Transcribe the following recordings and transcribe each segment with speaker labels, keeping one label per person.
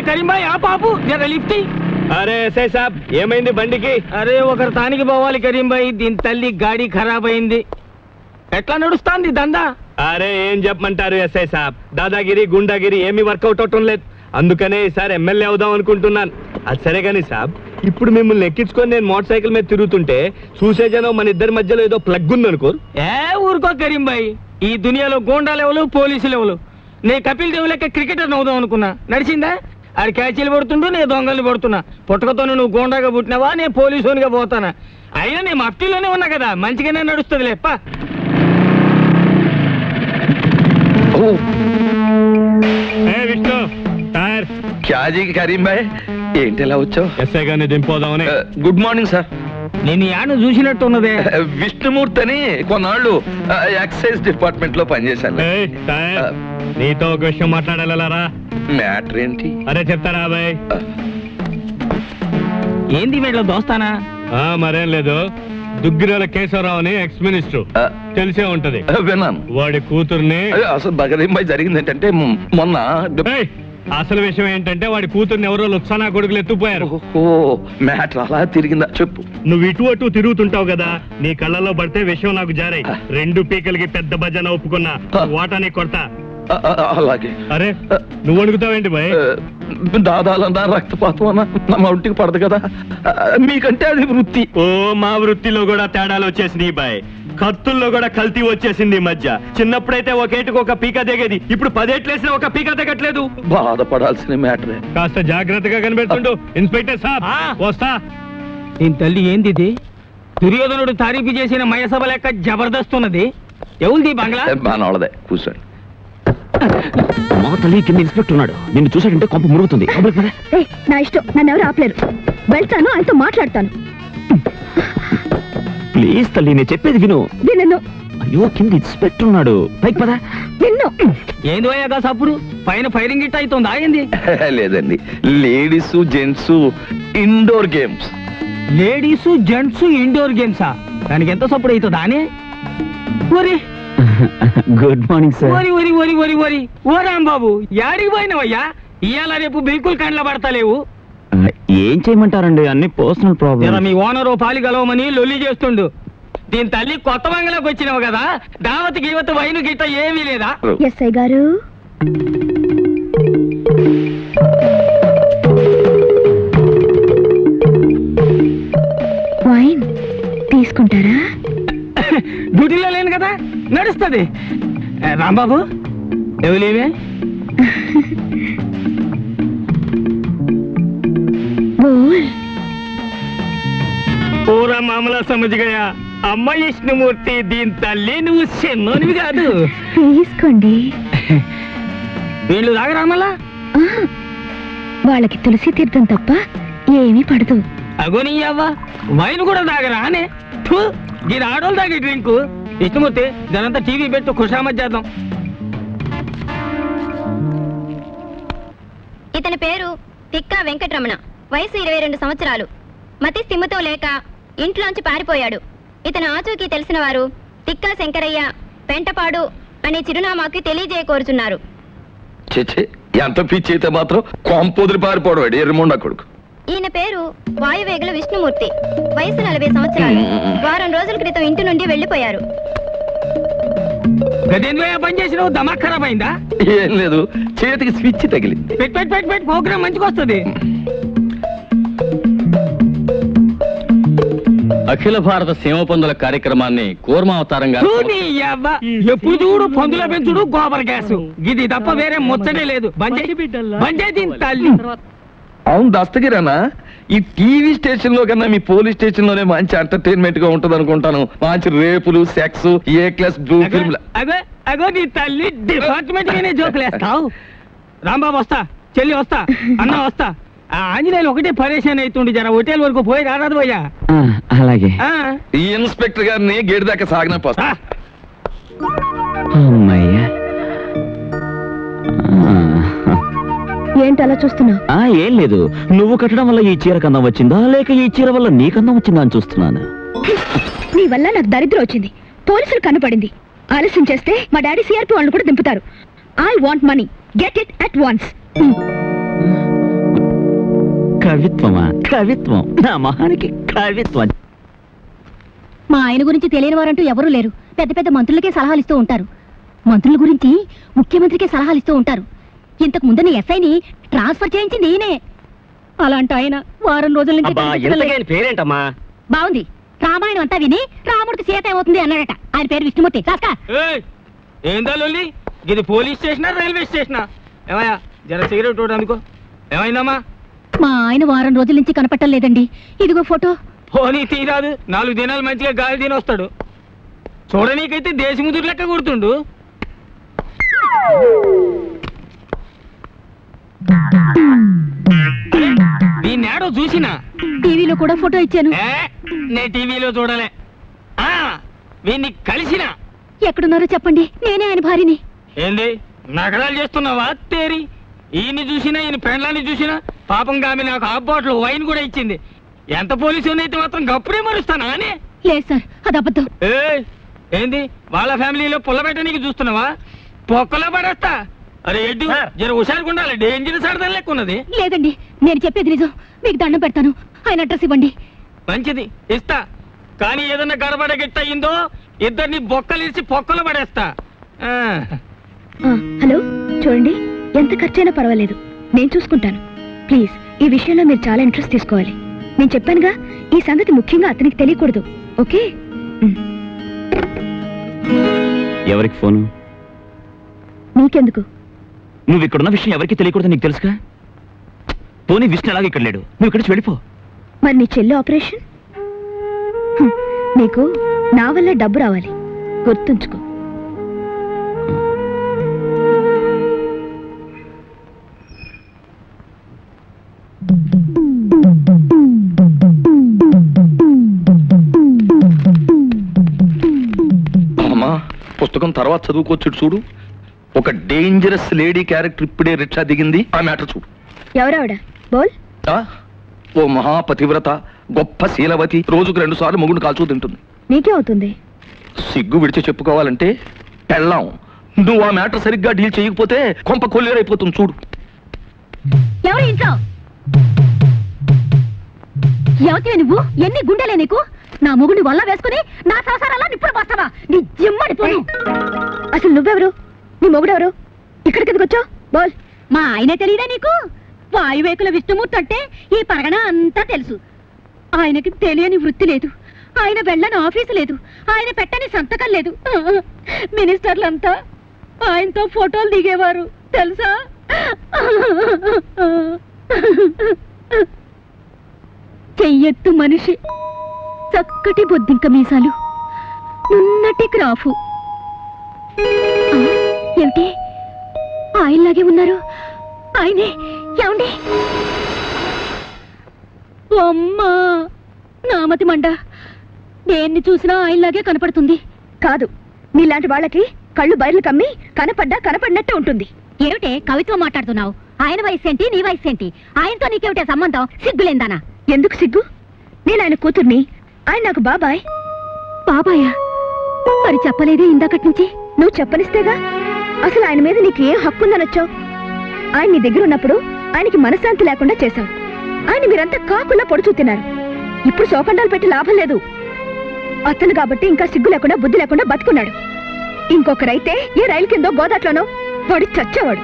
Speaker 1: కరీంబాయ్ ఆ పాపు జర లిఫ్ట్.
Speaker 2: అరే ఎస్ఐ సాబ్ ఏమైంది బండికి?
Speaker 1: అరే ఒకరు తానికి పోవాలి కరీంబాయ్, దీని తల్లి గాడి ఖరాబ్ అయింది. ఎట్లా నడుస్తాంది దందా?
Speaker 2: అరే ఏం చెప్పమంటారు ఎస్ఐ సాబ్, దాదాగిరి గుండాగిరి ఏమీ వర్కౌట్ అవటం లేదు. అందుకనే ఈసారి ఎమ్మెల్యే అవుదాం అనుకుంటున్నాను. అది సరే కానీ సాబ్, ఇప్పుడు మిమ్మల్ని ఎక్కించుకొని నేను మోటార్ సైకిల్ మీద తిరుగుతుంటే చూసే జనం మన ఇద్దరి మధ్యలో ఏదో ప్లగ్ ఉందనుకోరు.
Speaker 1: ఊరుకో కరీంబాయ్, ఈ దునియాలో గోండా లెవెలు పోలీసు లెవెలు. నేను కపిల్ దేవ్ లెక్క క్రికెటర్ అవుదాం అనుకున్నా, నడిచిందా? ఆడు క్యాచీలు పడుతుంటూ నేను దొంగలు పడుతున్నా. పుట్టకతో నువ్వు గోండాగా పుట్టినావా, నేను పోలీసునిగా పోతానా? అయినా నేను మఫ్టీలోనే ఉన్నా కదా, మంచిగానే నడుస్తుంది లేప్ప.
Speaker 2: విష్ణు టైర్
Speaker 3: క్యాజీ కరీం భాయ్, ఏంటి ఎలా వచ్చావు?
Speaker 2: ఎస్ఐ గారిని దింపోదామని.
Speaker 3: Good morning sir.
Speaker 1: నేను యాను చూసినట్టు ఉన్నదే.
Speaker 3: విష్ణుమూర్తి అని కొన్నాళ్ళు ఎక్సైజ్ డిపార్ట్మెంట్ లో పనిచేశాను.
Speaker 2: నీతో ఒక విషయం మాట్లాడాలరా.
Speaker 3: మ్యాటర్ ఏంటి?
Speaker 2: అరే చెప్తారా బాయ్?
Speaker 1: ఏంది వీళ్ళ దోస్తానా?
Speaker 2: మరేం లేదు, దుగ్గిరాల కేశవరావు అని ఎక్స్ మినిస్టర్, తెలిసే ఉంటది.
Speaker 3: విన్నాను.
Speaker 2: వాడి కూతుర్ని.
Speaker 3: అసలు బగరీం భాయ్ జరిగింది ఏంటంటే మొన్న
Speaker 2: అసలు విషయం ఏంటంటే వాడి కూతుర్ని ఎవరో లుత్సానా కొడుకులు ఎత్తుపోయారు.
Speaker 3: మ్యాటర్ అలా తిరిగిందా చెప్పు.
Speaker 2: నువ్వు ఇటు అటు తిరుగుతుంటావు కదా, నీ కళ్ళలో పడితే విషయం నాకు జారాయి. 2 పీకలకి పెద్ద భజన ఒప్పుకున్నా, వాటాని కొడతా.
Speaker 3: అలాగే.
Speaker 2: అరే నువ్వు అడుగుతావేంటి బాయ్?
Speaker 3: దాదాలన్నా రక్తపాతం అన్నా మా ఒంటికి పడదు కదా, మీకంటే అది వృత్తి.
Speaker 2: ఓ మా వృత్తిలో కూడా తేడాలు వచ్చేసినాయి బాయ్. కత్తుల్లో కూడా కల్తీ వచ్చేసింది ఈ మధ్య. చిన్నప్పుడైతే ఒకేటికి ఒక పీక దిగేది, ఇప్పుడు 10 ఏట్లేసినా ఒక పీక దిగట్లేదు.
Speaker 3: బాధపడాల్సిన మ్యాటరే.
Speaker 2: కాస్త జాగ్రత్తగా కనిపెడుతుండు ఇన్స్పెక్టర్ సాబ్. వస్తా.
Speaker 1: దీని తల్లి ఏంది ఇది? దుర్యోధనుడు తారీఫు చేసిన మయసభ లెక్క జబర్దస్త్ ఉన్నది. ఎవరిది బంగ్లా?
Speaker 3: బానోళ్ళదే, కూర్చోండి.
Speaker 4: మా తల్లి కింద ఇన్స్పెక్టర్ ఉన్నాడు, నిన్ను చూసాడంటే కొంప మురుగుతుంది.
Speaker 5: నా ఇష్టం, నన్ను ఎవరు ఆపలేరు. వెళ్తాను, ఆయనతో మాట్లాడతాను.
Speaker 4: ప్లీజ్ తల్లి, నేను చెప్పేది విను.
Speaker 5: విన్ను.
Speaker 4: అయ్యో కింద ఇన్స్పెక్టర్ ఉన్నాడు, పైకి పదా.
Speaker 5: విన్ను.
Speaker 1: ఏంది పోయాగా సప్పుడు పైన ఫైరింగ్ గిట్ అవుతుంది. ఆగింది
Speaker 3: లేదండి, ladies gents indoor games.
Speaker 1: Ladies gents indoor గేమ్సా? దానికి ఎంత సప్పుడు అవుతుందా అని?
Speaker 4: Good morning sir.
Speaker 1: ఓరి ఓరి ఓరి ఓరి ఓరి ఓ రాంబాబు, యాడికి పోయినవయ్యా? ఇవాళ రేపు బిల్కుల్ కండ్ల పడతలేవు.
Speaker 4: ఏం చేయమంటారండి, అన్ని పర్సనల్ ప్రాబ్లమ్.
Speaker 1: మీ ఓనరు పాలి గలవమని లొల్లి చేస్తుండు. దీని తల్లి కొత్త బంగ్లాకి వచ్చినావు కదా, దావత్ గీవత్ వైను గిట్ట ఏమీ లేదా?
Speaker 5: ఎస్ఐ గారు, వైన్ తీసుకుంటారా?
Speaker 1: డ్యూటీలో లేను కదా, నడుస్తుంది. రాంబాబు ఎవలేవే? పూరా మామలా సమజ్గయా. అమ్మ విష్ణుమూర్తి, దీని తల్లి నువ్వు చిన్నోనివి కాదు.
Speaker 5: తీసుకోండి.
Speaker 1: వీళ్ళు తాగరామలా?
Speaker 5: వాళ్ళకి తులసి తీర్థం తప్ప ఏమీ పడదు.
Speaker 1: అగోని అవ్వ, వైన్ కూడా తాగరా అనే? దీని ఆడోళ్ళు తాగే డ్రింకు. విష్ణుమూర్తి దానంతా టీవీ పెట్టు, ఖుషామత్ చేద్దాం.
Speaker 6: ఇతని పేరు తిక్కా వెంకటరమణ, వయసు 22 సంవత్సరాలు. మతి స్థిమితో లేక ఇంట్లోంచి పారిపోయాడు. ఇతను ఆచూకీ తెలిసిన వారు తిక్కా శంకరయ్య, పెంటపాడు అనే చిరునామాకి తెలియజేయకోరుచున్నారు.
Speaker 3: ఎంత పిచ్చి అయితే మాత్రం కొంపొదిరి పారిపోవడం ఎర్రమొండ కొడుకు.
Speaker 6: ఈయన పేరు వాయువేగుల విష్ణుమూర్తి, వయసు 40 సంవత్సరాలు. వారం రోజుల క్రితం ఇంటి నుండి వెళ్లిపోయారు.
Speaker 1: పని చేసినావు, దమాక్ ఖరాబ్ అయిందా?
Speaker 3: ఏం లేదు, చేతికి స్విచ్ తగిలింది.
Speaker 1: ప్రోగ్రామ్ మంచిగా వస్తుంది.
Speaker 2: అఖిల భారత సీమ పందుల కార్యక్రమాన్ని కూర్మావతారంగా
Speaker 1: ఎప్పుడు చూడు పందుల పెంచుడు, గోబర్ గ్యాస్, ఇది తప్ప వేరే ముచ్చటే లేదు. తల్లి
Speaker 3: అవును దస్తగిరానా, ఈ టీవీ స్టేషన్ లో కన్నా మీ పోలీస్ స్టేషన్ లోనే మంచి ఎంటర్టైన్మెంట్ గా ఉంటది అనుకుంటాను. మంచి రేపులు, సెక్స్, ఏ క్లాస్ బ్లూ ఫిల్మ్.
Speaker 1: అగో నీ తల్లి డిపార్ట్మెంట్ గానే జోకులేస్తావు. రాంబాబు వస్తా, చెల్లి వస్తా, అన్న వస్తా. ఆంజనేయులు ఒకటే పరేషాన్ అవుతుండే, జర హోటల్ వరకు పోయి రారాదు పోయా.
Speaker 4: అలాగే.
Speaker 3: ఈ ఇన్స్పెక్టర్ గారిని గేట్ దాకా సాగిన పోస్తా.
Speaker 5: ఏంటి అలా చూస్తున్నావు?
Speaker 4: ఏం లేదు, నువ్వు కట్టడం వల్ల ఈ చీర కన్నా వచ్చిందా, లేక ఈ చీర వల్ల నీ కన్నా వచ్చిందా అని చూస్తున్నాను.
Speaker 5: నీ వల్ల నాకు దరిద్రం వచ్చింది. పోలీసులు కనపడింది. ఆలస్యం చేస్తే మా డాడీ సిఆర్పి వాళ్ళు కూడా దింపుతారు. I want money, get it at once.
Speaker 4: కవిత్వమా? కవిత్వం నా మొహానికి కవిత్వం.
Speaker 5: మా ఆయన గురించి తెలియని వారంటూ ఎవరూ లేరు. పెద్ద పెద్ద మంత్రులకే సలహాలు ఇస్తూ ఉంటారు. మంత్రుల గురించి ముఖ్యమంత్రికే సలహాలు ఇస్తూ ఉంటారు. ఇంతకు ముందు ఎస్ఐని ట్రాన్స్ఫర్ చేయించింది ఈయనే. అలాంటి ఆయన వారం రోజుల నుంచి
Speaker 1: పేరేంటమ్మా?
Speaker 5: బాగుంది. రామాయణం అంతా విని రాముడికి సీత ఏమవుతుంది అన్నాడట. ఆయన పేరు విష్ణుమూర్తి. కాకా
Speaker 1: ఏందా లొల్లి? ఇది పోలీస్ స్టేషనా రైల్వే స్టేషనా? ఏమయ్యా జర సిగరెట్ ఒకటి అందుకో. ఏమైందమ్మా?
Speaker 5: మా ఆయన వారం రోజుల నుంచి కనపట్టం లేదండి. ఇదిగో ఫోటో.
Speaker 1: పోనీ తీరాదు. 4 దినాలు మంచిగా గాలి తిని వస్తాడు. చూడనీకైతే దేశముదురు లెక్క గుర్తుండు. దీన్నేడో చూసినా
Speaker 5: టీవీలో కూడా ఫోటో ఇచ్చాను.
Speaker 1: నే టీవీలో చూడలే. వీన్ని కలిసిన.
Speaker 5: ఎక్కడున్నారో చెప్పండి, నేనే ఆయన భార్యని.
Speaker 1: ఏంది నగరాలు చేస్తున్నావా తేరి? ఈయన్ని చూసినా ఈయన పెండ్లాన్ని చూసినా పాపంగా ఆమె నాకు హాఫ్ బాటిల్ వైన్ కూడా ఇచ్చింది. ఎంత పోలీసు అయితే మాత్రం గప్పుడే మరుస్తానా అని?
Speaker 5: లేదు సార్, అది అబద్ధం.
Speaker 1: ఏంది వాళ్ళ ఫ్యామిలీలో పుల్ల పెట్టడానికి చూస్తున్నావా? పొక్కలో పడేస్తా. అరే ఎడ్డు జర హుషారుకుండాలి. డేంజరస్ ఆడదాని లెక్క ఉన్నది.
Speaker 5: లేదండి, నేను చెప్పేది నిజం. మీకు దండం పెడతాను, ఆయన అడ్రస్ ఇవ్వండి.
Speaker 1: మంచిది, ఇస్తా. కానీ ఏదన్నా గడబడ గిట్ట అయిందో ఇద్దరిని బొక్కలిసి పొక్కలు పడేస్తా.
Speaker 5: హలో, చూడండి, ఎంత ఖర్చైనా పర్వాలేదు, నేను చూసుకుంటాను. ప్లీజ్ ఈ విషయంలో మీరు చాలా ఇంట్రెస్ట్ తీసుకోవాలి. నేను చెప్పానుగా, ఈ సంగతి ముఖ్యంగా అతనికి తెలియకూడదు. ఓకే?
Speaker 4: ఎవరికి ఫోను?
Speaker 5: నీకెందుకు?
Speaker 4: నువ్వు ఇక్కడున్న విషయం ఎవరికి తెలియకూడదు, నీకు తెలుసుగా. పోనీ విష్ణు అలాగే ఇక్కడ లేడు, నువ్వు ఇక్కడ వెళ్ళిపో.
Speaker 5: మరి నీ చెల్లి ఆపరేషన్? నీకు నా వల్ల డబ్బు రావాలి, గుర్తుంచుకో.
Speaker 3: అమ్మా, పుస్తకం తర్వాత చదువుకోవచ్చు. చూడు, ఒక డేంజరస్ లేడీ క్యారెక్టర్ ఇప్పుడే రిక్షా దిగింది. ఆ మ్యాటర్ చూడు.
Speaker 5: ఎవరావిడ? బోల్.
Speaker 3: ఓ మహాపతివ్రత, గొప్ప శీలవతి, రోజుకు 2 సార్లు మొగుడు కాల్చూ తింటుంది.
Speaker 5: నీకే అవుతుంది.
Speaker 3: సిగ్గు విడిచి చెప్పుకోవాలంటే పెళ్ళాం. నువ్వు ఆ మ్యాటర్ సరిగ్గా డీల్ చేయకపోతే కొంప కొల్లేరైపోతుంది. చూడు.
Speaker 5: ఎవరు ఇంట్లో? ఎవతివే నువ్వు? ఎన్ని గుండెలే నీకు? నా మొగుడిని వల్ల వేసుకుని నా సంసారాల్లో నిప్పుడు పోస్తావా? నీ జిమ్మడిపోను. అసలు నువ్వెవరు? నీ మొగుడెవరు? ఇక్కడికి ఎందుకు వచ్చావు? బోల్. మా ఆయనే తెలియదా నీకు? వాయువేకుల విష్ణుమూర్తి అంటే ఈ పరగణ అంతా తెలుసు. ఆయనకి తెలియని వృత్తి లేదు, ఆయన వెళ్ళని ఆఫీసు లేదు, ఆయన పెట్టని సంతకం లేదు. మినిస్టర్లంతా ఆయనతో ఫోటోలు దిగేవారు తెలుసా? చెయ్యెత్తు మనిషి, చక్కటి బొద్దింక మీసాలు, నున్నటి క్రాఫు. ఏమిటి ఆయనలాగే ఉన్నారు? ఆయనే. ఏమండి? అమ్మా, నామతి మండ. దేన్ని చూసినా ఆయనలాగే కనపడుతుంది. కాదు, మీలాంటి వాళ్ళకి కళ్ళు బయర్లు కమ్మి కనపడినట్టే ఉంటుంది. ఏమిటే కవిత్వం మాట్లాడుతున్నావు? ఆయన వయసు ఏంటి, నీ వయసు ఏంటి? ఆయనతో నీకేమిటే సంబంధం? సిగ్గులేందానా? ఎందుకు సిగ్గు? నేను ఆయన కూతుర్ని, ఆయన నాకు బాబాయ్. బాబాయా? మరి చెప్పలేదే ఇందాకటి నుంచి? నువ్వు చెప్పనిస్తేగా. అసలు ఆయన మీద నీకు ఏం హక్కుందనొచ్చావు? ఆయన నీ దగ్గర ఉన్నప్పుడు ఆయనకి మనశ్శాంతి లేకుండా చేశావు. ఆయన మీరంతా కాకుల్లా పొడుచూ తిన్నారు. ఇప్పుడు శోకండాలు పెట్టి లాభం లేదు. అతను కాబట్టి ఇంకా సిగ్గు లేకుండా బుద్ధి లేకుండా బతుకున్నాడు. ఇంకొకరైతే ఏ రైలు కిందో గోదాట్లోనో పడి చచ్చేవాడు.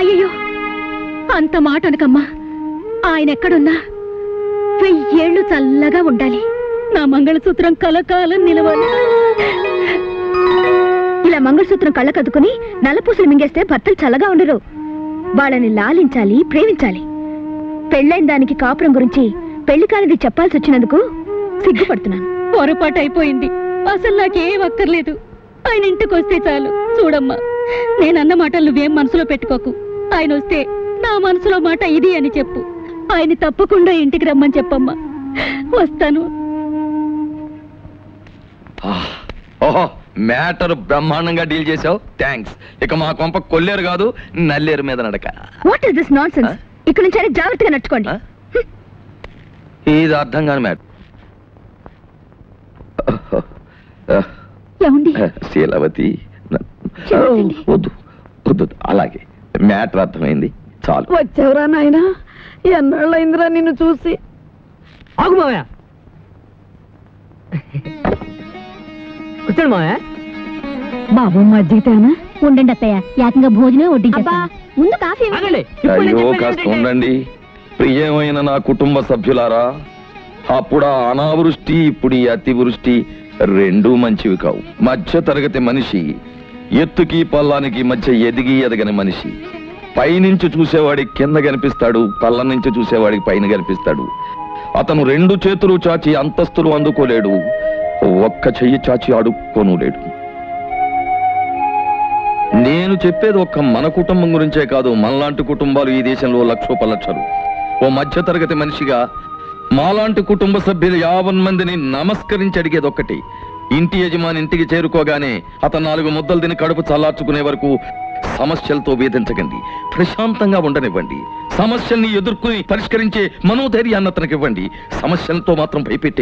Speaker 5: అయ్యయ్యో, అంత మాట అనకమ్మా. ఆయన ఎక్కడున్నా 1000 ఏళ్ళు చల్లగా ఉండాలి. నా మంగళసూత్రం కలకాలం నిలవాలి. ఇలా మంగళసూత్రం కళ్ళకద్దుకుని నల్లపూసలు మింగేస్తే భర్తలు చల్లగా ఉండరు. వాళ్ళని లాలించాలి, ప్రేమించాలి. పెళ్ళైన దానికి కాపురం గురించి పెళ్లి కానిది చెప్పాల్సి వచ్చినందుకు సిగ్గుపడుతున్నాను. పొరపాటు అయిపోయింది. అసలు నాకేం అక్కర్లేదు. ఆయన ఇంటికి వస్తే చాలు. చూడమ్మా, నేనన్న మాటలు నువ్వేం మనసులో పెట్టుకోకు. ఆయన వస్తే నా మనసులో మాట ఇది అని చెప్పు. ఆయన తప్పకుండా ఇంటికి రమ్మని చెప్పమ్మా. వస్తాను.
Speaker 3: ఓహో, మ్యాటర్ బ్రహ్మాండంగా డీల్ చేసావు. థ్యాంక్స్. ఇక మా కొంప కొల్లేరు కాదు, నల్లేరు మీద నడక.
Speaker 5: What is this nonsense? ఇక్కడ నుంచి ఆయన జాగ్రత్తగా నడుచుకోండి.
Speaker 3: ఇది అర్థం కాని మ్యాటర్. శీలవతి, వద్దు వద్దు, అలాగే మ్యాటర్ అర్థమైంది చాలు.
Speaker 5: వచ్చావురా నాయనా, ఎన్నాళ్ళైందిరా నిన్ను చూసి.
Speaker 1: ఆగు మావయ్య, కూర్చోండి మావయ్య.
Speaker 5: బాబు మజ్జిగితేనా? ఉండండి అత్తయ్య, ఏకంగా భోజనం వడ్డించబ్బా. ముందు కాఫీ
Speaker 1: ఆగండి. ఇప్పుడు నేను
Speaker 3: అయ్యో
Speaker 1: చెప్పేది
Speaker 3: కాస్త
Speaker 1: ఏంటంటే-
Speaker 3: ఉండండి. ప్రియమైన నా కుటుంబ సభ్యులారా, అప్పుడు ఆ అనావృష్టి ఇప్పుడు ఈ అతివృష్టి రెండూ మంచివి కావు. మధ్య తరగతి మనిషి ఎత్తుకి పల్లానికి మధ్య ఎదిగి ఎదగని మనిషి. పైనుంచి చూసేవాడికి కింద కనిపిస్తాడు, పల్ల నుంచి చూసేవాడికి పైన కనిపిస్తాడు. అతను రెండు చేతులు చాచి అంతస్తులు అందుకోలేడు, ఒక్క చెయ్యి చాచి అడుక్కోనులేడు. నేను చెప్పేది ఒక్క మన కుటుంబం గురించే కాదు, మనలాంటి కుటుంబాలు ఈ దేశంలో లక్షోపలక్షలు. ఓ మధ్య తరగతి మనిషిగా మాలాంటి కుటుంబ సభ్యులు 50 మందిని నమస్కరించి అడిగేది ఒక్కటి: ఇంటి యజమాని ఇంటికి చేరుకోగానే అతను 4 ముద్దలు తిని కడుపు చల్లార్చుకునే వరకు సమస్యలతో వేధించకండి, ప్రశాంతంగా ఉండనివ్వండి. సమస్యల్ని ఎదుర్కొని పరిష్కరించే మనోధైర్యాన్ని అతనికి ఇవ్వండి. సమస్యలతో మాత్రం భయపెట్టే